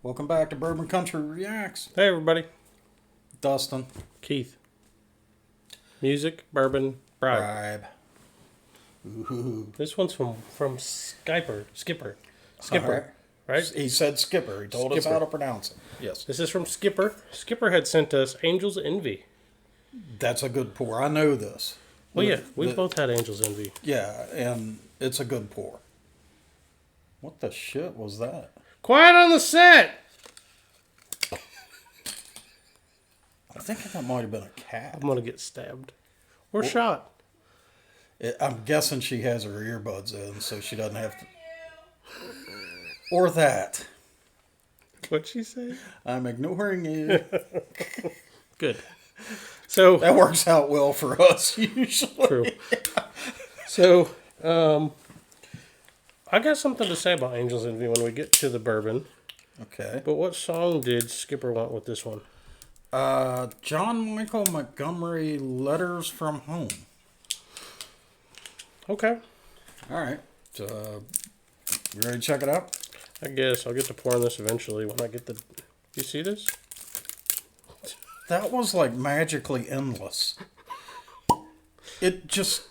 Welcome back to Bourbon Country Reacts. Hey, everybody. Dustin. Keith. Music, bourbon, bribe. Bribe. Ooh. This one's from Skipper. Skipper. Right? He said Skipper. He told us Skipper. how to pronounce it. Yes. This is from Skipper. Skipper had sent us Angel's Envy. That's a good pour. I know this. Well, yeah, we both had Angel's Envy. Yeah, and it's a good pour. What the shit was that? Quiet on the set! I think that might have been a cat. I'm going to get stabbed. Or shot. I'm guessing she has her earbuds in, so she doesn't have to. Or that. What'd she say? I'm ignoring you. Good. So That works out well for us, usually. True. So, I got something to say about Angel's Envy when we get to the bourbon. Okay. But what song did Skipper want with this one? John Michael Montgomery, Letters from Home. Okay. All right. You ready to check it out? I guess I'll get to pouring this eventually when I get the... You see this? That was like magically endless. It just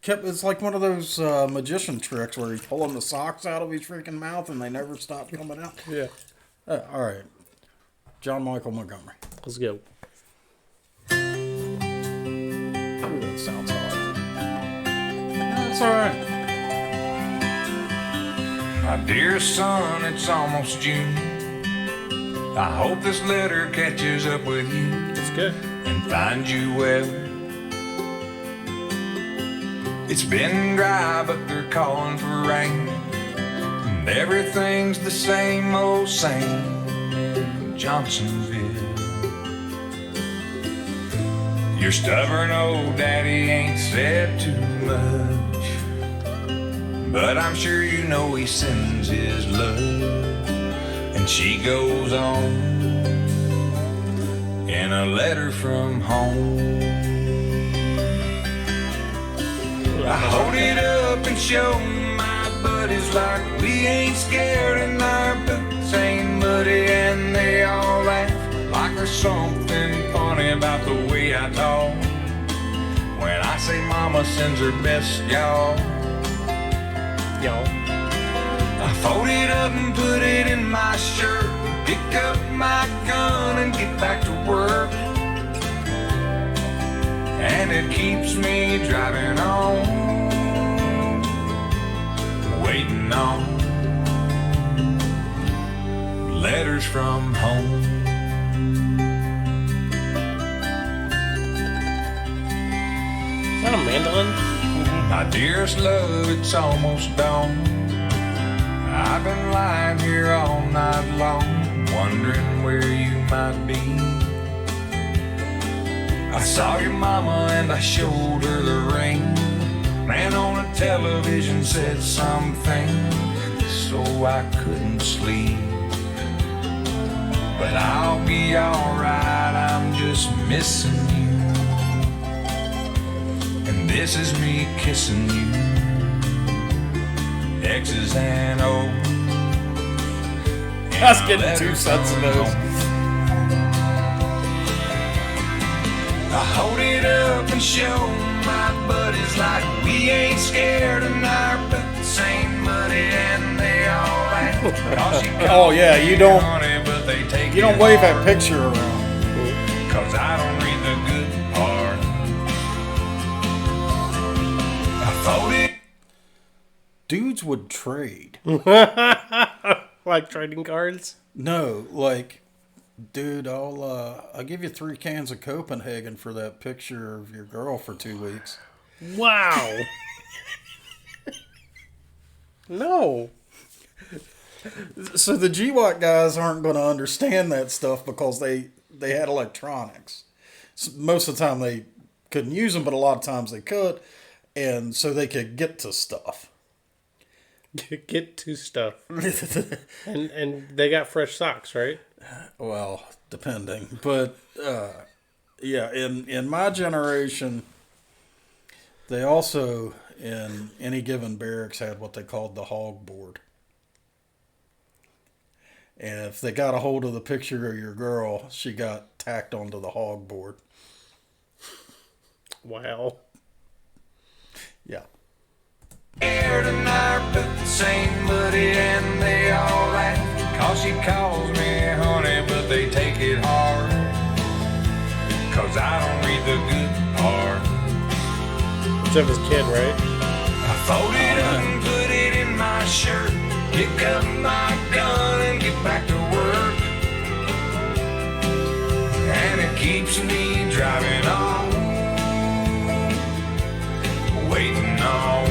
kept... It's like one of those magician tricks where he's pulling the socks out of his freaking mouth and they never stop coming out. Yeah. All right. John Michael Montgomery. Let's go. Ooh, that sounds hard. That's all right. My dear son, it's almost June. I hope this letter catches up with you It's good. and finds you well. It's been dry, but they're calling for rain. And everything's the same old same in Johnsonville. Your stubborn old daddy ain't said too much, but I'm sure you know he sends his love. And she goes on in a letter from home. I hold it up and show my buddies like we ain't scared and our boots ain't muddy, and they all laugh like there's something funny about the way I talk when I say mama sends her best, y'all. Y'all. I fold it up and put it in my shirt, pick up my gun and get back to work. And it keeps me driving on, waiting on letters from home. Is that a mandolin? My dearest love, it's almost dawn. I've been lying here all night long, wondering where you might be. I saw your mama and I showed her the ring. Man on the television said something, so I couldn't sleep. But I'll be alright, I'm just missing you. And this is me kissing you. X's and O's. I was getting 2 sets of those. I hold it up and show my buddies like we ain't scared and our boots ain't muddy, and they all laugh. Oh, yeah, you don't- honey, but they take You don't it wave that hard, picture around. 'cause I don't read the good part. I fold it. Dudes would trade. Like trading cards? No, like, dude, I'll give you 3 cans of Copenhagen for that picture of your girl for 2 weeks. Wow. No. So the GWAT guys aren't going to understand that stuff because they had electronics. So most of the time they couldn't use them, but a lot of times they could, and so they could get to stuff. Get to stuff. And they got fresh socks, right? Well, depending, but yeah, in my generation, they also in any given barracks had what they called the hog board. And if they got a hold of the picture of your girl, she got tacked onto the hog board. Wow. Yeah. Scared in our boots ain't muddy and they all laugh. Cause she calls me honey, but they take it hard. Cause I don't read the good part. It's of his kid, right? I fold it up and put it in my shirt. Pick up my gun and get back to work. And it keeps me driving on, waiting on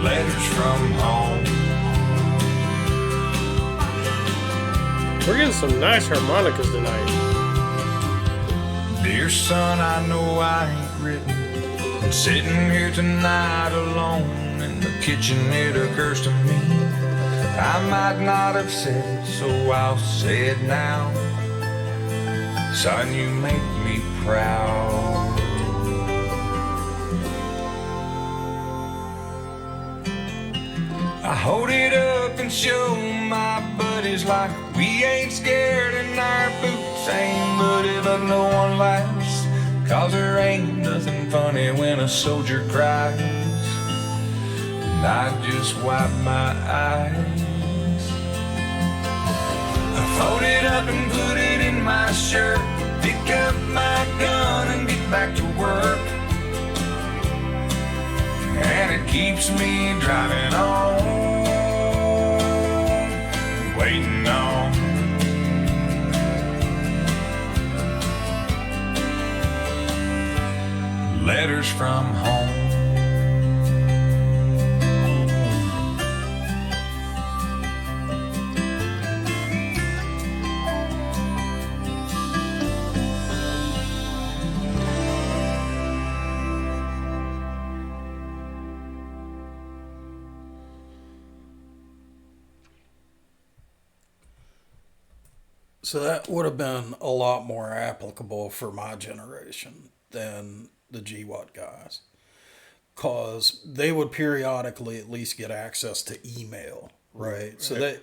letters from home. We're getting some nice harmonicas tonight. Dear son, I know I ain't written. I'm sitting here tonight alone in the kitchen. It occurs to me I might not have said it, so I'll say it now. Son, you make me proud. I hold it up and show my buddies like we ain't scared and our boots ain't muddy, but no one laughs. Cause there ain't nothing funny when a soldier cries. And I just wipe my eyes. I fold it up and put it in my shirt. Pick up my gun and get back to work. And it keeps me driving on, waiting on letters from home. So that would have been a lot more applicable for my generation than the GWAT guys. Because they would periodically at least get access to email, right? So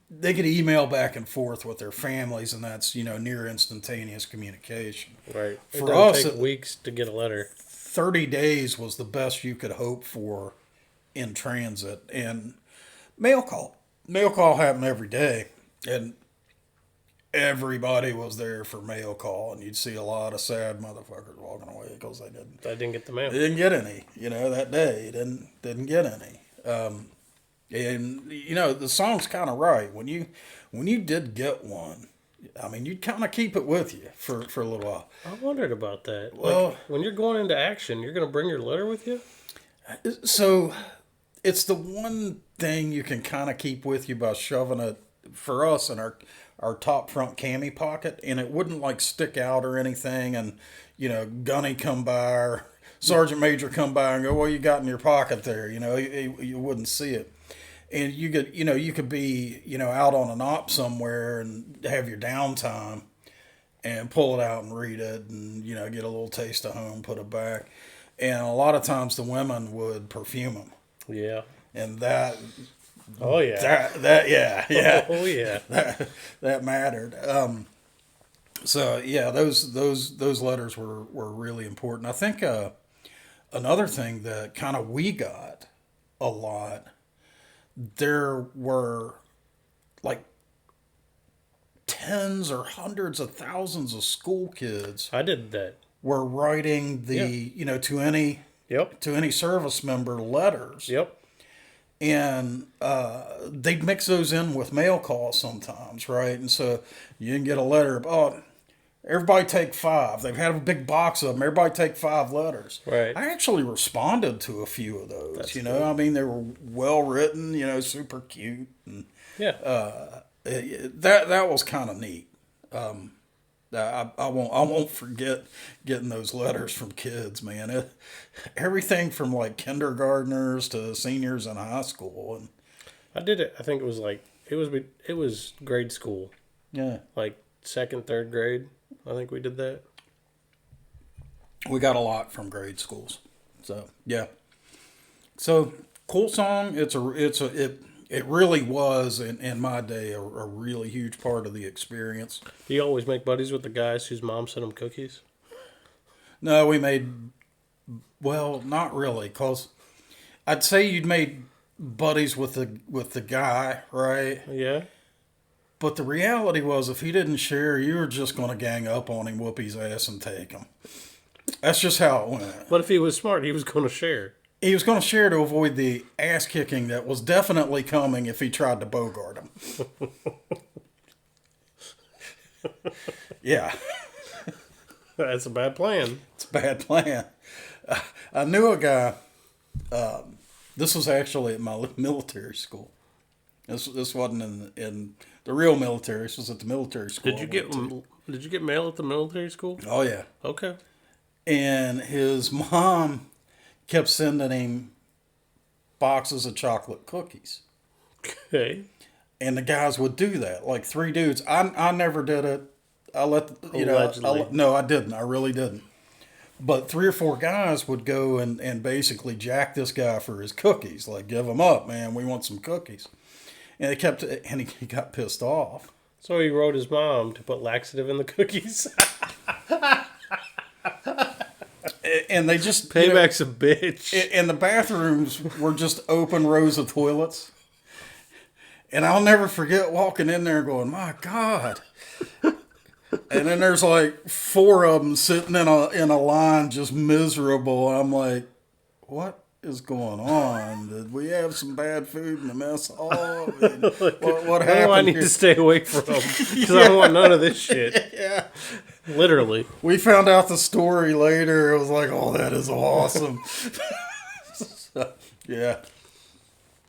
they could email back and forth with their families, and that's, near instantaneous communication. Right. For it doesn't us, take weeks to get a letter. 30 days was the best you could hope for in transit. And mail call happened every day. And everybody was there for mail call, and you'd see a lot of sad motherfuckers walking away because they didn't get the mail. They didn't get any, that day. Didn't get any. And the song's kind of right. When you did get one, I mean, you'd kind of keep it with you for a little while. I wondered about that. Well, like, when you're going into action, you're going to bring your letter with you? So it's the one thing you can kind of keep with you by shoving it, for us, in our top front cami pocket, and it wouldn't like stick out or anything. And Gunny come by or Sergeant Major come by and go, "What you got in your pocket there?" You wouldn't see it. And you could be out on an op somewhere and have your downtime and pull it out and read it and get a little taste of home, put it back. And a lot of times the women would perfume them. Yeah. And that. Oh yeah. That yeah. Oh yeah. That mattered. So yeah, those letters were really important. I think another thing that kind of we got a lot. There were like tens or hundreds of thousands of school kids. I did that. Were writing to any service member letters. Yep. And they'd mix those in with mail calls sometimes, right? And so you can get a letter, everybody take 5. They've had a big box of them. Everybody take 5 letters. Right. I actually responded to a few of those. That's cool. I mean, they were well written, super cute. And, yeah. That was kind of neat. I won't forget getting those letters from kids, man. Everything from like kindergartners to seniors in high school. And I did it. I think it was like it was grade school. Yeah. Like 2nd, 3rd grade. I think we did that. We got a lot from grade schools. So yeah. So cool song. It It really was, in my day, a really huge part of the experience. Do you always make buddies with the guys whose mom sent them cookies? No, we made, well, not really, because I'd say you'd made buddies with the guy, right? Yeah. But the reality was, if he didn't share, you were just going to gang up on him, whoop his ass, and take him. That's just how it went. But if he was smart, he was going to share. He was going to share to avoid the ass kicking that was definitely coming if he tried to bogart him. Yeah. That's a bad plan. It's a bad plan. I knew a guy. This was actually at my military school. This wasn't in the real military. This was at the military school. Did you get mail at the military school? Oh yeah. Okay. And his mom kept sending him boxes of chocolate cookies. Okay. And the guys would do that, like 3 dudes. I never did it. I let Allegedly. no, I didn't. I really didn't. But 3 or 4 guys would go and basically jack this guy for his cookies. Like, give him up, man. We want some cookies. And he got pissed off. So he wrote his mom to put laxative in the cookies. And they just Payback's a bitch. And the bathrooms were just open rows of toilets. And I'll never forget walking in there going, my God. And then there's like 4 of them sitting in a line just miserable. I'm like, what is going on? Did we have some bad food in the mess hall? I mean, what happened? I need to stay away from because I don't want none of this shit. Yeah. Literally. We found out the story later. It was like, oh, that is awesome. Yeah.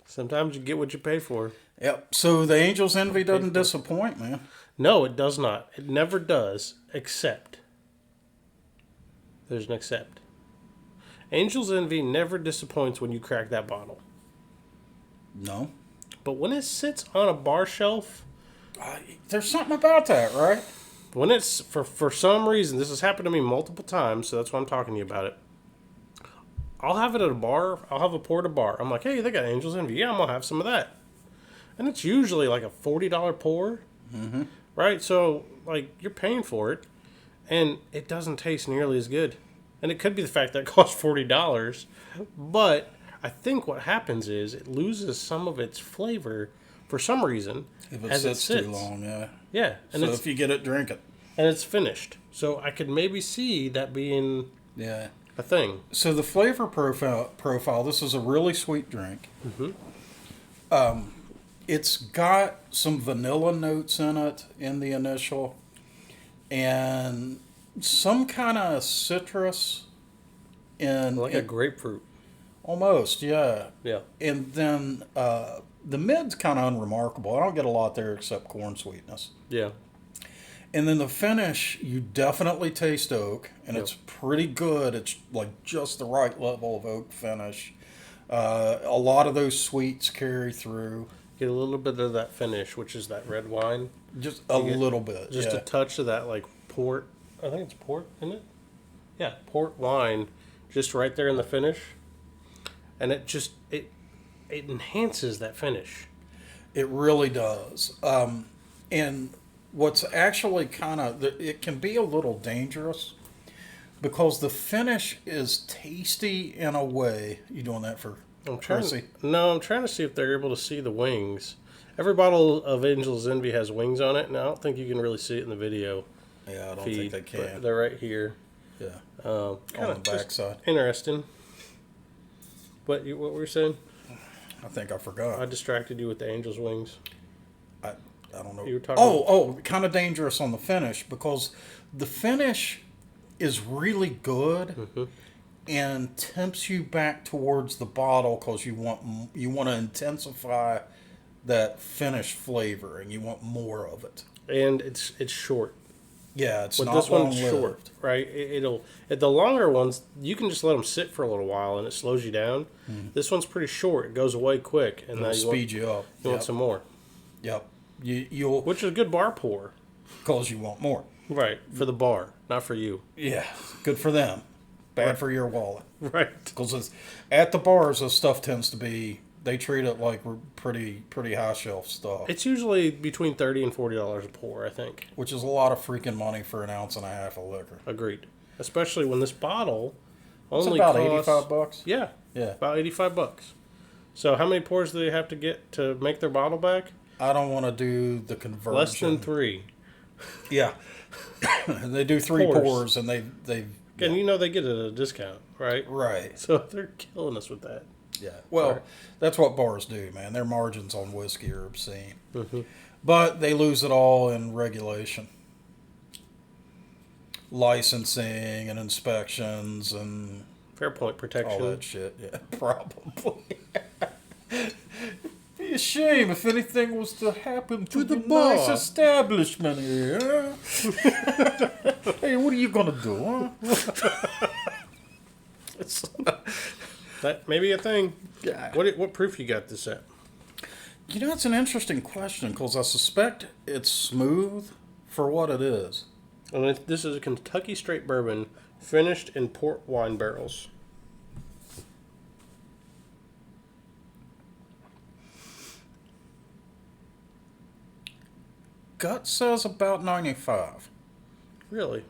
Sometimes you get what you pay for. Yep. So the Angel's Envy doesn't disappoint, man. No, it does not. It never does, except. There's an except. Angel's Envy never disappoints when you crack that bottle. No. But when it sits on a bar shelf... There's something about that, right? When it's, for some reason, this has happened to me multiple times, so that's why I'm talking to you about it. I'll have it at a bar. I'll have a pour at a bar. I'm like, hey, they got Angel's Envy. Yeah, I'm going to have some of that. And it's usually like a $40 pour. Mm-hmm. Right? So, like, you're paying for it. And it doesn't taste nearly as good. And it could be the fact that it costs $40. But I think what happens is it loses some of its flavor for some reason. If it as sits it sits too long, yeah. Yeah. And so if you get it, drink it. And it's finished. So I could maybe see that being a thing. So the flavor profile, this is a really sweet drink. Mm-hmm. It's got some vanilla notes in it in the initial. And some kind of citrus in... Like a grapefruit. Almost, yeah. Yeah. And then the mid's kind of unremarkable. I don't get a lot there except corn sweetness. Yeah. And then the finish, you definitely taste oak, and it's pretty good. It's like just the right level of oak finish. A lot of those sweets carry through. Get a little bit of that finish, which is that red wine. Just a little bit. Just a touch of that, like, port. I think it's port, isn't it? Yeah, port wine, just right there in the finish. And it just, it enhances that finish. It really does. And what's actually kind of, it can be a little dangerous because the finish is tasty in a way. You doing that for Percy? No, I'm trying to see if they're able to see the wings. Every bottle of Angel's Envy has wings on it, and I don't think you can really see it in the video. Yeah, I don't feed, think they can. They're right here. Yeah. On the backside. Interesting. What were you saying? I think I forgot. I distracted you with the angel's wings. I don't know. You were talking kind of dangerous on the finish because the finish is really good and tempts you back towards the bottle because you want to intensify that finish flavor and you want more of it. And it's short. Yeah, it's but not this one's long-lived. short, right? The longer ones you can just let them sit for a little while and it slows you down. This one's pretty short; it goes away quick, and It'll speed you up. You want some more. Yep, you'll which is a good bar pour because you want more. Right, for the bar, not for you. Yeah, good for them. Bad for your wallet. Right, because at the bars, this stuff tends to be they treat it like we're pretty high shelf stuff, It's usually between $30 and $40 a pour, I think. which is a lot of freaking money for an ounce and a half of liquor. Agreed. Especially when this bottle It's only about costs $85. Yeah, Yeah, about $85. So how many pours do they have to get to make their bottle back? I don't want to do the conversion. Less than 3. Yeah, they do 3 Pours. pours, and they And you know they get it at a discount, right? right. So they're killing us with that. Yeah, well, Sorry. that's what bars do, man. Their margins on whiskey are obscene, Mm-hmm. but they lose it all in regulation, licensing, and inspections, and Fair point, all protection. that shit. Yeah, probably. It'd be a shame if anything was to happen to the bar. nice establishment here. Hey, what are you gonna do, huh? That may be a thing. Yeah. What proof you got this at? You know, it's an interesting question because I suspect it's smooth for what it is. And this is a Kentucky straight bourbon finished in port wine barrels. Gut says about 95. Really?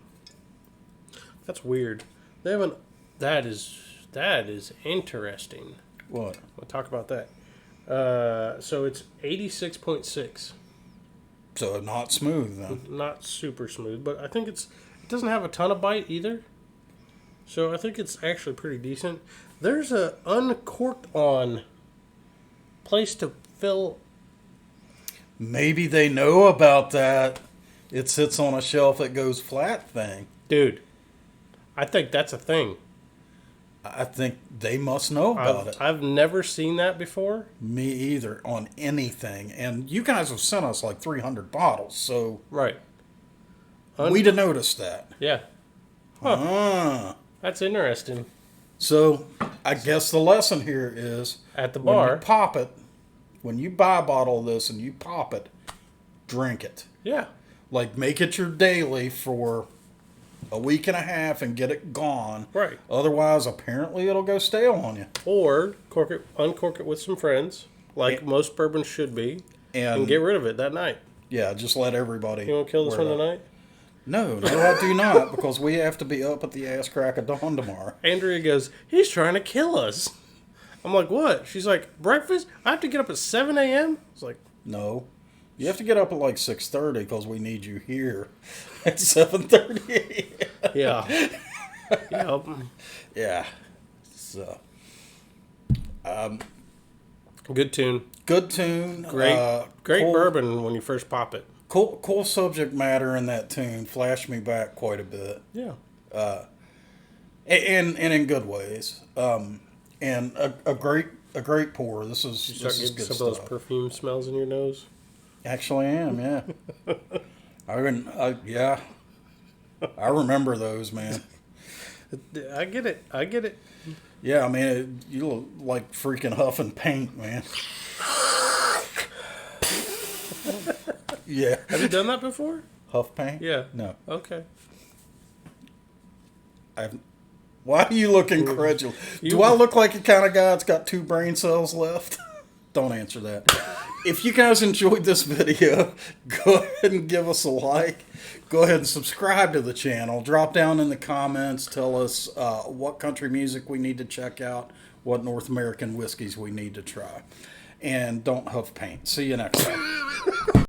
That's weird. They haven't. That is interesting. What? We'll talk about that. So it's 86.6. So not smooth then. Not super smooth, but I think it doesn't have a ton of bite either. So I think it's actually pretty decent. There's a uncorked on place to fill. Maybe they know about that. It sits on a shelf that goes flat thing. Dude, I think that's a thing. I think they must know about it. I've never seen that before. Me either on anything. And you guys have sent us like 300 bottles, so Right. we'd have noticed that. Yeah. Huh. Ah. That's interesting. So I guess the lesson here is At the when bar. you pop it, when you buy a bottle of this and you pop it, drink it. Yeah. Like make it your daily for a week and a half and get it gone. Right. Otherwise, apparently it'll go stale on you. Or uncork it with some friends, like most bourbons should be, and get rid of it that night. Yeah, just let everybody. You want to kill this wear one that. tonight? No, I do not, because we have to be up at the ass crack of dawn tomorrow. Andrea goes, he's trying to kill us. I'm like, what? She's like, breakfast? I have to get up at 7 a.m.? It's like, No, you have to get up at like 6:30 because we need you here at 7:30. yeah. Yeah. Yeah. So, Good tune. good tune. Great cool, bourbon when you first pop it. Cool subject matter in that tune. Flashed me back quite a bit. Yeah. And in good ways. And a great pour. This is Start getting good some stuff. of those perfume smells in your nose. Actually, I am. Yeah. Yeah. I remember those, man. I get it. Yeah, I mean, you look like freaking huffing paint, man. Yeah. Have you done that before? Huff paint? Yeah. No. Okay. Why are you looking incredulous? Do I look like the kind of guy that's got 2 brain cells left? Don't answer that. If you guys enjoyed this video, go ahead and give us a like. Go ahead and subscribe to the channel. Drop down in the comments. Tell us what country music we need to check out, what North American whiskeys we need to try. And don't huff paint. See you next time.